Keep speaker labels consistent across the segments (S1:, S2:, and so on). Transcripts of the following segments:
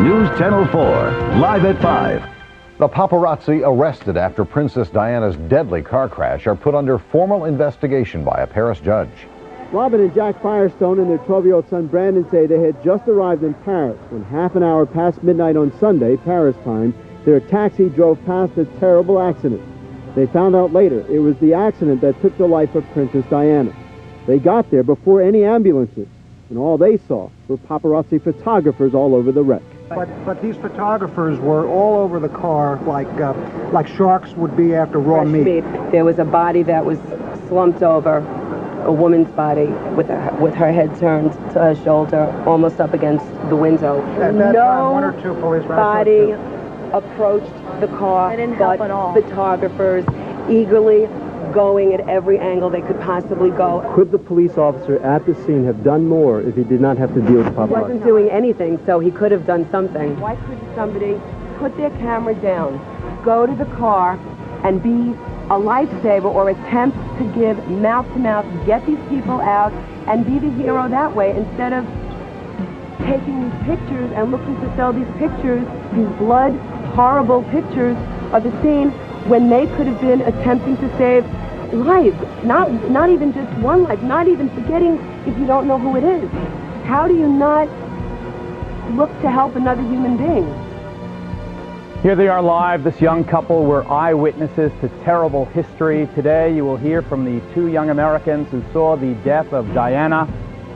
S1: News Channel 4, live at 5.
S2: The paparazzi arrested after Princess Diana's deadly car crash are put under formal investigation by a Paris judge.
S3: Robin and Jack Firestone and their 12-year-old son Brandon say they had just arrived in Paris when half an hour past midnight on Sunday, Paris time, their taxi drove past a terrible accident. They found out later it was the accident that took the life of Princess Diana. They got there before any ambulances, and all they saw were paparazzi photographers all over the wreck.
S4: But these photographers were all over the car like sharks would be after raw meat.
S5: There was a body that was slumped over, a woman's body with her head turned to her shoulder, almost up against the window.
S4: At that time, one or two police
S5: body approached the car, but photographers eagerly going at every angle they could possibly go.
S3: Could the police officer at the scene have done more if he did not have to deal with paparazzi?
S5: He wasn't doing anything, so he could have done something. Why couldn't somebody put their camera down, go to the car, and be a lifesaver or attempt to give mouth-to-mouth, get these people out, and be the hero that way, instead of taking these pictures and looking to sell these pictures, these blood, horrible pictures of the scene, when they could have been attempting to save lives, not even just one life, not even forgetting if you don't know who it is. How do you not look to help another human being?
S6: Here they are live. This young couple were eyewitnesses to terrible history. Today you will hear from the two young Americans who saw the death of Diana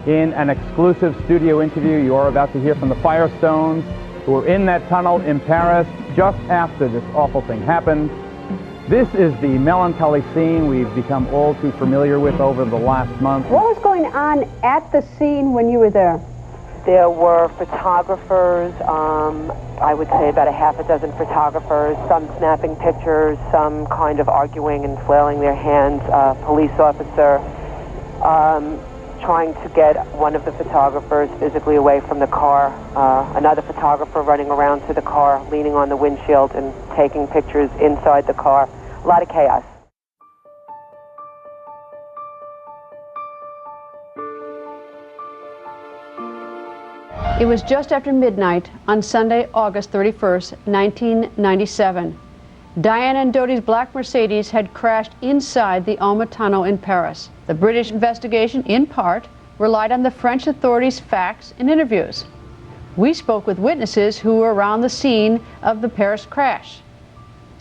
S6: in an exclusive studio interview. You are about to hear from the Firestones, who were in that tunnel in Paris just after this awful thing happened. This is the melancholy scene we've become all too familiar with over the last month.
S7: What was going on at the scene when you were there?
S5: There were photographers, I would say about a half a dozen photographers, some snapping pictures, some kind of arguing and flailing their hands, a police officer trying to get one of the photographers physically away from the car, another photographer running around to the car, leaning on the windshield and taking pictures inside the car. A lot of chaos.
S7: It was just after midnight on Sunday, August 31st, 1997. Diana and Dodi's black Mercedes had crashed inside the Alma Tunnel in Paris. The British investigation, in part, relied on the French authorities' facts and interviews. We spoke with witnesses who were around the scene of the Paris crash.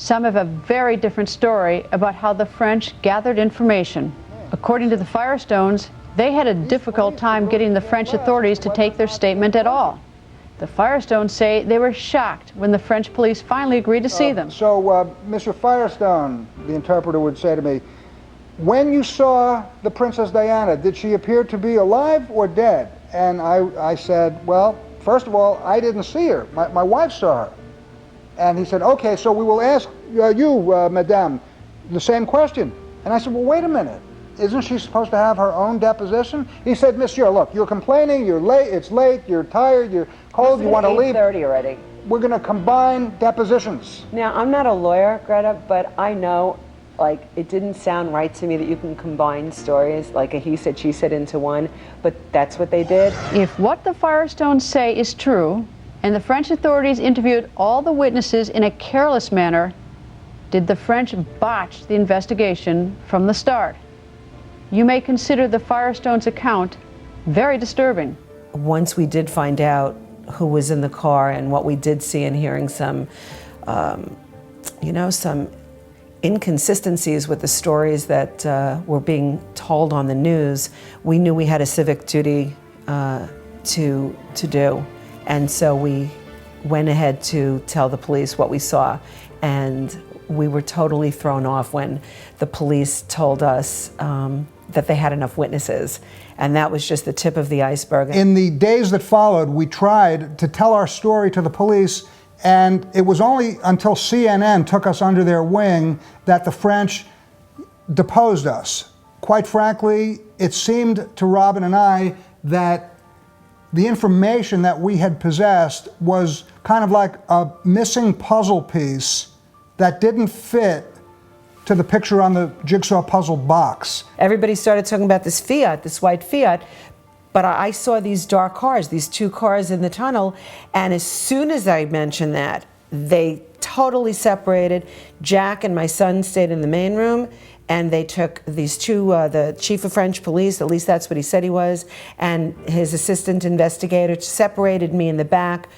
S7: Some have a very different story about how the French gathered information. According to the Firestones, they had a difficult time getting the French authorities to take their statement at all. The Firestones say they were shocked when the French police finally agreed to see them.
S4: So, Mr. Firestone, the interpreter would say to me, when you saw the Princess Diana, did she appear to be alive or dead? And I said, well, first of all, I didn't see her. My wife saw her. And he said, okay, so we will ask you, madame, the same question. And I said, well, wait a minute. Isn't she supposed to have her own deposition? He said, monsieur, look, you're complaining, you're late, it's late, you're tired, you're cold, you want to leave.
S5: It's 8:30 already.
S4: We're going to combine depositions.
S5: Now, I'm not a lawyer, Greta, but I know, like, it didn't sound right to me that you can combine stories, like a he said, she said into one, but that's what they did.
S7: If what the Firestones say is true, and the French authorities interviewed all the witnesses in a careless manner, did the French botch the investigation from the start? You may consider the Firestones' account very disturbing.
S8: Once we did find out who was in the car and what we did see and hearing some, some inconsistencies with the stories that were being told on the news, we knew we had a civic duty to do. And so we went ahead to tell the police what we saw. And we were totally thrown off when the police told us that they had enough witnesses. And that was just the tip of the iceberg.
S4: In the days that followed, we tried to tell our story to the police, and it was only until CNN took us under their wing that the French deposed us. Quite frankly, it seemed to Robin and I that the information that we had possessed was kind of like a missing puzzle piece that didn't fit to the picture on the jigsaw puzzle box.
S8: Everybody started talking about this Fiat, this white Fiat, But I saw these dark cars, these two cars in the tunnel, and as soon as I mentioned that, they totally separated. Jack and my son stayed in the main room, and they took these two, the chief of French police, at least that's what he said he was, and his assistant investigator separated me in the back.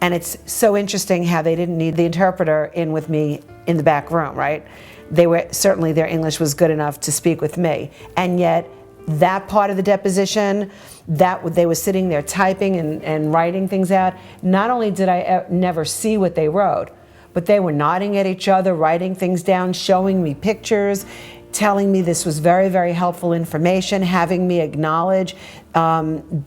S8: And it's so interesting how they didn't need the interpreter in with me in the back room, right? They were, certainly their English was good enough to speak with me. And yet, that part of the deposition, that they were sitting there typing and writing things out, not only did I never see what they wrote, but they were nodding at each other, writing things down, showing me pictures, telling me this was very, very helpful information, having me acknowledge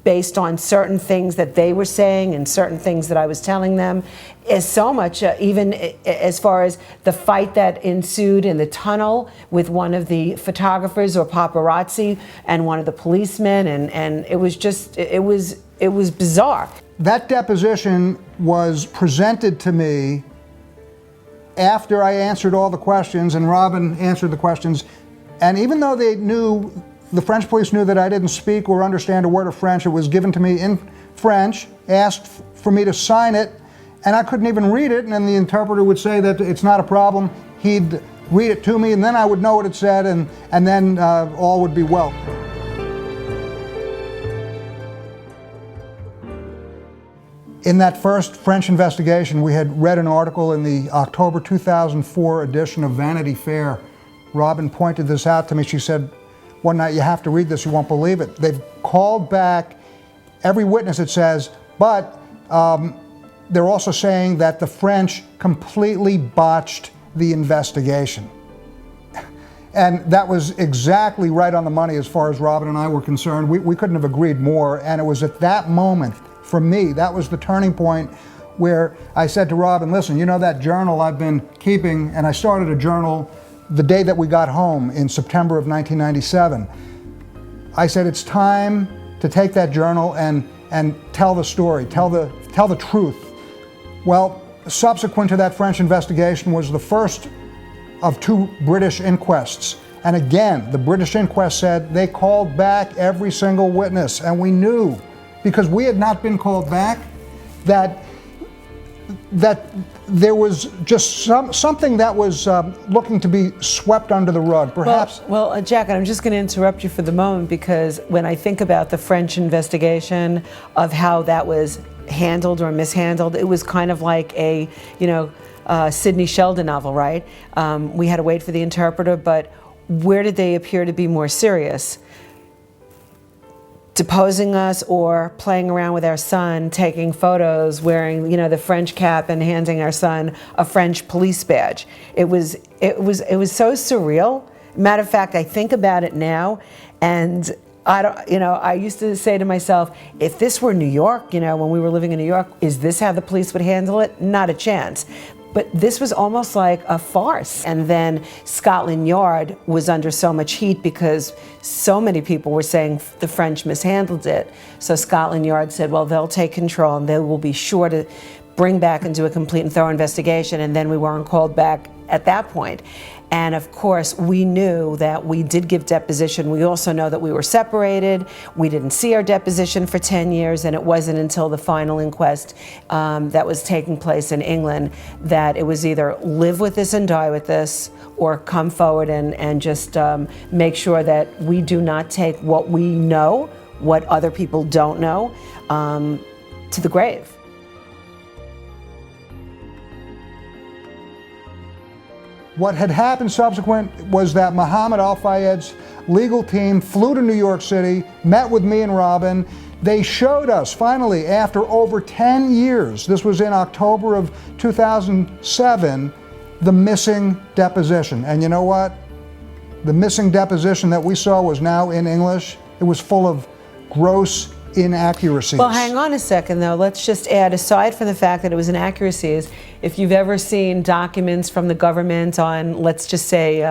S8: based on certain things that they were saying and certain things that I was telling them, is so much, even as far as the fight that ensued in the tunnel with one of the photographers or paparazzi and one of the policemen, and it was just, it was bizarre.
S4: That deposition was presented to me after I answered all the questions and Robin answered the questions, and even though they knew, the French police knew that I didn't speak or understand a word of French, it was given to me in French, asked for me to sign it, and I couldn't even read it, and then the interpreter would say that it's not a problem. He'd read it to me, and then I would know what it said, and then all would be well. In that first French investigation, we had read an article in the October 2004 edition of Vanity Fair. Robin pointed this out to me. She said, one night, you have to read this, you won't believe it. They've called back every witness, it says, but they're also saying that the French completely botched the investigation. And that was exactly right on the money as far as Robin and I were concerned. We couldn't have agreed more, and it was at that moment, for me, that was the turning point where I said to Robin, listen, you know that journal I've been keeping, and I started a journal the day that we got home in September of 1997. I said, it's time to take that journal and tell the story, tell the truth. Well, subsequent to that French investigation was the first of two British inquests. And again, the British inquest said they called back every single witness, and we knew, because we had not been called back, that there was just something that was looking to be swept under the rug, perhaps.
S8: Well, Jack, I'm just going to interrupt you for the moment, because when I think about the French investigation of how that was handled or mishandled, it was kind of like a, Sidney Sheldon novel, right? We had to wait for the interpreter, but where did they appear to be more serious? Deposing us or playing around with our son, taking photos, wearing, the French cap and handing our son a French police badge. It was so surreal. Matter of fact, I think about it now, and I used to say to myself, if this were New York, when we were living in New York, is this how the police would handle it? Not a chance. But this was almost like a farce. And then Scotland Yard was under so much heat because so many people were saying the French mishandled it. So Scotland Yard said, well, they'll take control and they will be sure to bring back and do a complete and thorough investigation. And then we weren't called back at that point. And of course, we knew that we did give deposition. We also know that we were separated. We didn't see our deposition for 10 years, and it wasn't until the final inquest that was taking place in England that it was either live with this and die with this, or come forward and just make sure that we do not take what we know, what other people don't know, to the grave.
S4: What had happened subsequent was that Mohammed Al Fayed's legal team flew to New York City, met with me and Robin. They showed us, finally, after over 10 years, this was in October of 2007, the missing deposition. And you know what? The missing deposition that we saw was now in English. It was full of gross inaccuracies.
S8: Well, hang on a second, though. Let's just add, aside from the fact that it was inaccuracies, if you've ever seen documents from the government on, let's just say,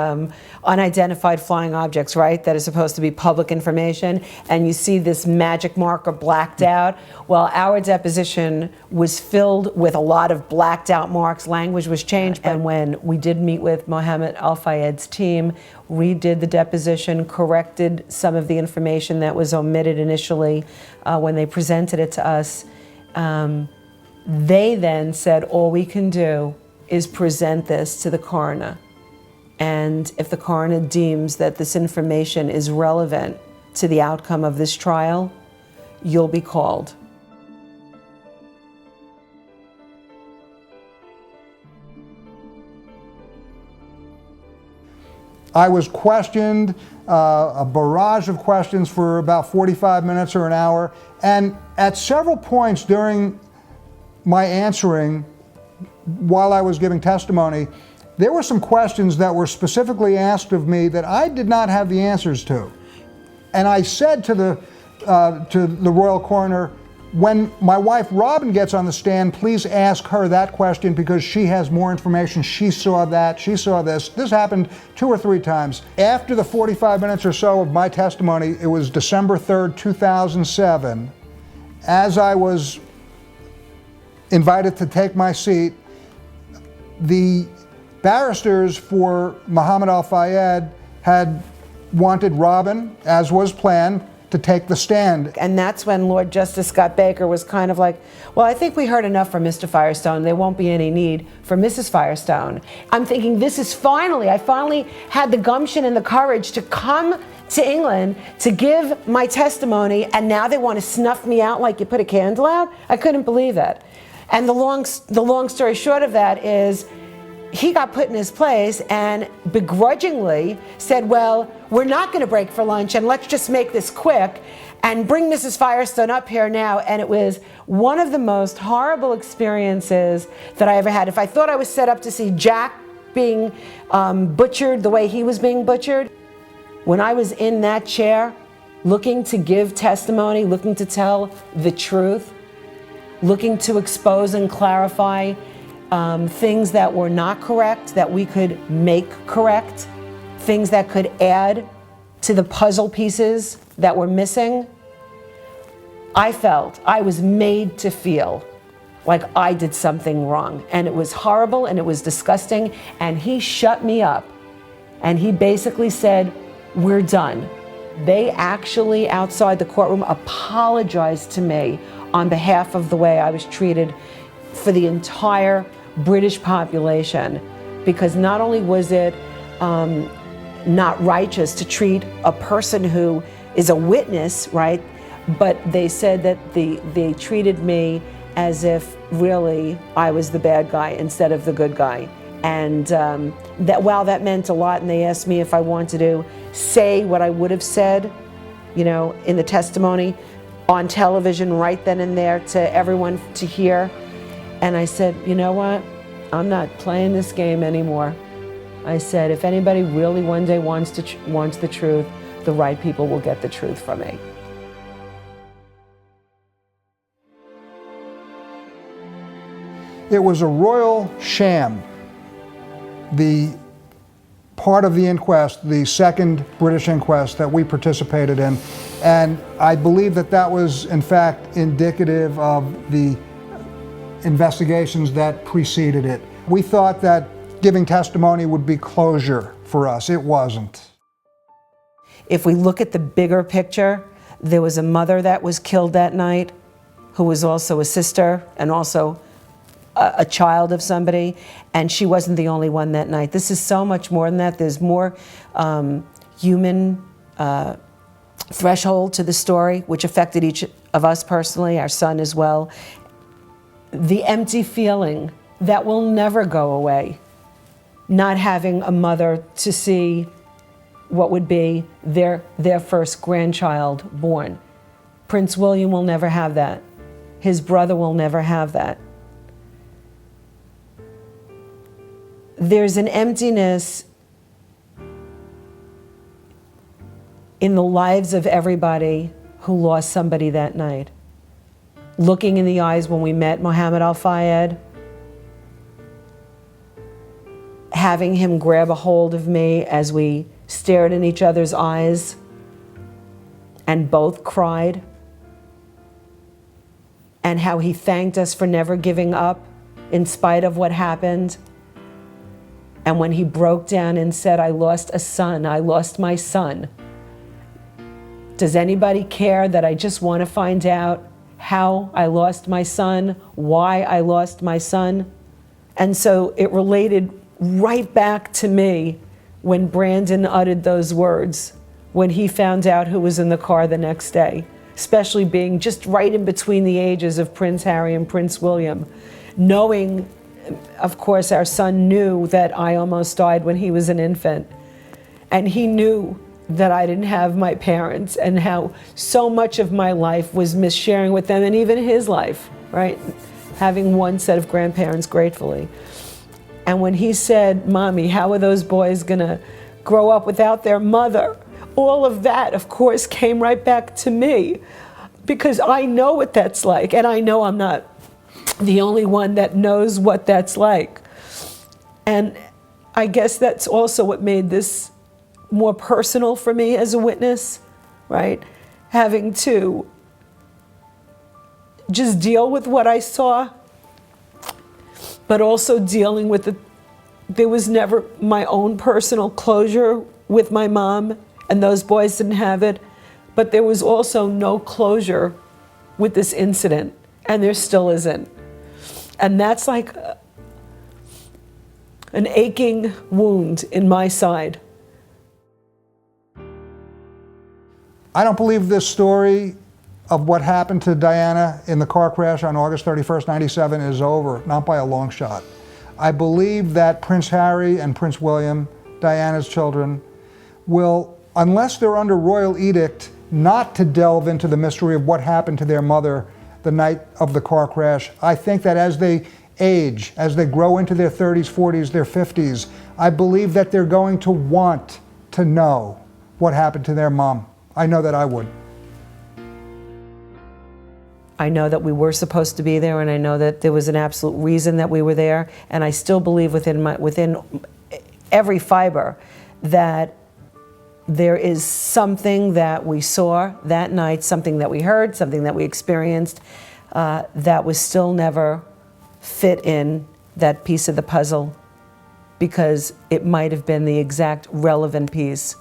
S8: unidentified flying objects, right, that are supposed to be public information, and you see this magic marker blacked out, well, our deposition was filled with a lot of blacked out marks. Language was changed. And when we did meet with Mohammed Al Fayed's team, redid the deposition, corrected some of the information that was omitted initially when they presented it to us. They then said, all we can do is present this to the coroner. And if the coroner deems that this information is relevant to the outcome of this trial, you'll be called.
S4: I was questioned, a barrage of questions for about 45 minutes or an hour, and at several points during my answering, while I was giving testimony, there were some questions that were specifically asked of me that I did not have the answers to. And I said to the royal coroner, when my wife Robin gets on the stand, please ask her that question because she has more information. She saw that, she saw this. This happened 2 or 3 times. After the 45 minutes or so of my testimony, it was December 3rd, 2007, as I was invited to take my seat, the barristers for Mohammed Al Fayed had wanted Robin, as was planned, to take the stand.
S8: And that's when Lord Justice Scott Baker was kind of like, well, I think we heard enough from Mr. Firestone. There won't be any need for Mrs. Firestone. I'm thinking, I finally had the gumption and the courage to come to England to give my testimony, and now they want to snuff me out like you put a candle out? I couldn't believe it. And the long story short of that is, he got put in his place and begrudgingly said, well, we're not going to break for lunch and let's just make this quick and bring Mrs. Firestone up here now. And it was one of the most horrible experiences that I ever had. If I thought I was set up to see Jack being butchered the way he was being butchered, when I was in that chair looking to give testimony, looking to tell the truth, looking to expose and clarify things that were not correct, that we could make correct, things that could add to the puzzle pieces that were missing, I was made to feel like I did something wrong. And it was horrible and it was disgusting. And he shut me up and he basically said, we're done. They actually, outside the courtroom, apologized to me on behalf of the way I was treated for the entire British population, because not only was it not righteous to treat a person who is a witness, right, but they said that they treated me as if really I was the bad guy instead of the good guy. And that meant a lot, and they asked me if I wanted to say what I would have said, in the testimony on television right then and there to everyone to hear. And I said, you know what? I'm not playing this game anymore. I said, if anybody really one day wants the truth, the right people will get the truth from me.
S4: It was a royal sham. The part of the inquest, the second British inquest that we participated in, and I believe that was in fact indicative of the investigations that preceded it. We thought that giving testimony would be closure for us. It wasn't.
S8: If we look at the bigger picture, there was a mother that was killed that night who was also a sister and also a child of somebody, and she wasn't the only one that night. This is so much more than that. There's more human threshold to the story, which affected each of us personally, our son as well. The empty feeling that will never go away, not having a mother to see what would be their first grandchild born. Prince William will never have that. His brother will never have that. There's an emptiness in the lives of everybody who lost somebody that night. Looking in the eyes when we met Mohammed Al Fayed, having him grab a hold of me as we stared in each other's eyes and both cried, and how he thanked us for never giving up in spite of what happened. And when he broke down and said, I lost a son, I lost my son. Does anybody care that I just want to find out how I lost my son, why I lost my son? And so it related right back to me when Brandon uttered those words, when he found out who was in the car the next day, especially being just right in between the ages of Prince Harry and Prince William, knowing, of course, our son knew that I almost died when he was an infant, and he knew that I didn't have my parents and how so much of my life was missharing with them, and even his life, right? Having one set of grandparents, gratefully. And when he said, Mommy, how are those boys gonna grow up without their mother? All of that, of course, came right back to me, because I know what that's like, and I know I'm not the only one that knows what that's like. And I guess that's also what made this more personal for me as a witness, right? Having to just deal with what I saw, but also dealing with there was never my own personal closure with my mom, and those boys didn't have it, but there was also no closure with this incident, and there still isn't. And that's like an aching wound in my side.
S4: I don't believe this story of what happened to Diana in the car crash on August 31st, 97 is over, not by a long shot. I believe that Prince Harry and Prince William, Diana's children, will, unless they're under royal edict, not to delve into the mystery of what happened to their mother the night of the car crash. I think that as they age, as they grow into their 30s, 40s, their 50s, I believe that they're going to want to know what happened to their mom. I know that I would.
S8: I know that we were supposed to be there, and I know that there was an absolute reason that we were there, and I still believe within every fiber that there is something that we saw that night, something that we heard, something that we experienced, that was still never fit in that piece of the puzzle, because it might have been the exact relevant piece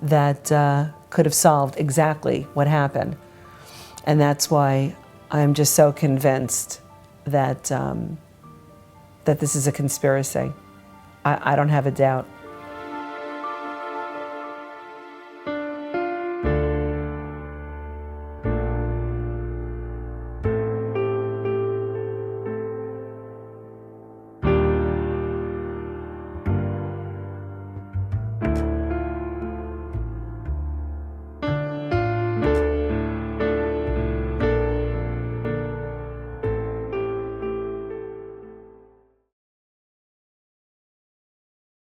S8: that could have solved exactly what happened. And that's why I'm just so convinced that, that this is a conspiracy. I don't have a doubt.